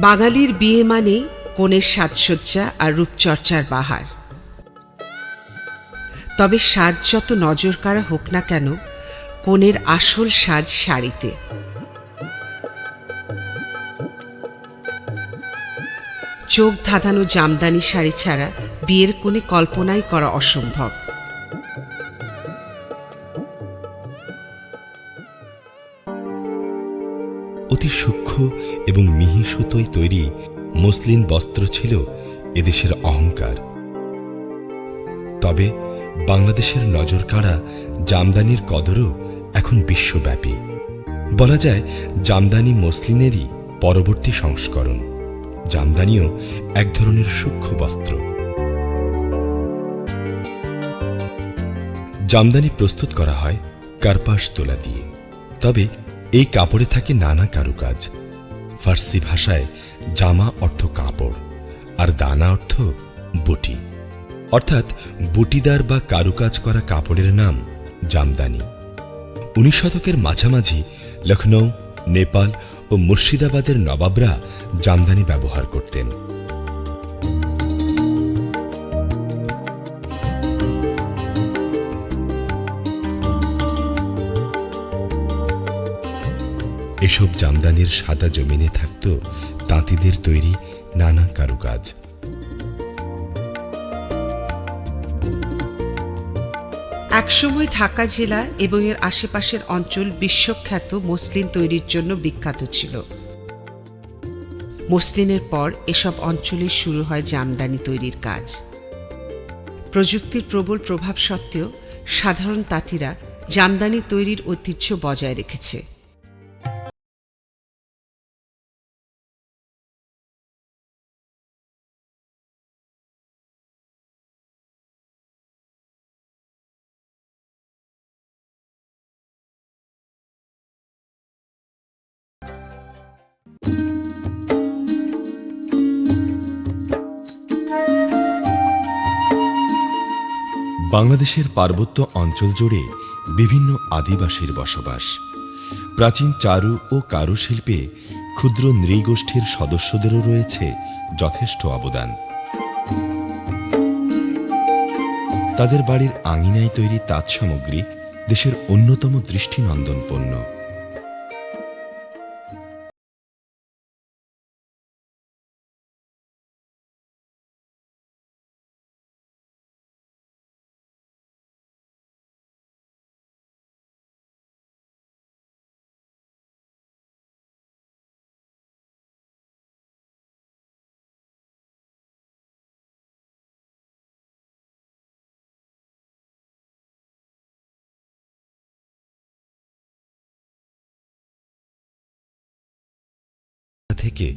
বাঙালির বিয়ে মানে কনের সাজসজ্জা আর রূপচর্চার বাহার। তবে সাজ যত নজর কাড়া হোক না কেন, কনের আসল সাজ শাড়িতে। চোখ ধাঁধানো জামদানি শাড়ি ছাড়া বিয়ের কোণে কল্পনাই করা অসম্ভব। অতি সূক্ষ্ম এবং মিহি সুতোয় তৈরি মসলিন বস্ত্র ছিল এদেশের অহংকার। তবে বাংলাদেশের নজর কাড়া জামদানির কদরও এখন বিশ্বব্যাপী। বলা যায় জামদানি মসলিনেরই পরবর্তী সংস্করণ। জামদানিও এক ধরনের সূক্ষ্ম বস্ত্র। জামদানি প্রস্তুত করা হয় কার্পাস তোলা দিয়ে। তবে এই কাপড়ে থাকে নানা কারুকাজ। ফার্সি ভাষায় জামা অর্থ কাপড়, আর দানা অর্থ বুটি, অর্থাৎ বুটিদার বা কারুকাজ করা কাপড়ের নাম জামদানি। 19 শতকের মাঝামাঝি লখনৌ, নেপাল ও মুর্শিদাবাদের নবাবরা জামদানি ব্যবহার করতেন। এসব জামদানির সাদা জমিনে থাকত তাঁতিদের তৈরি নানা কারুকাজ। একসময় ঢাকা জেলা এবং এর আশেপাশের অঞ্চল বিশ্বখ্যাত মসলিন তৈরির জন্য বিখ্যাত ছিল। মসলিনের পর এসব অঞ্চলে শুরু হয় জামদানি তৈরির কাজ। প্রযুক্তির প্রবল প্রভাব সত্ত্বেও সাধারণ তাঁতিরা জামদানি তৈরির ঐতিহ্য বজায় রেখেছে। বাংলাদেশের পার্বত্য অঞ্চল জুড়ে বিভিন্ন আদিবাসীর বসবাস। প্রাচীন চারু ও কারুশিল্পে ক্ষুদ্র নৃগোষ্ঠীর সদস্যদেরও রয়েছে যথেষ্ট অবদান। তাদের বাড়ির আঙিনায় তৈরি তাঁত সামগ্রী দেশের অন্যতম দৃষ্টিনন্দন পণ্য। থেকে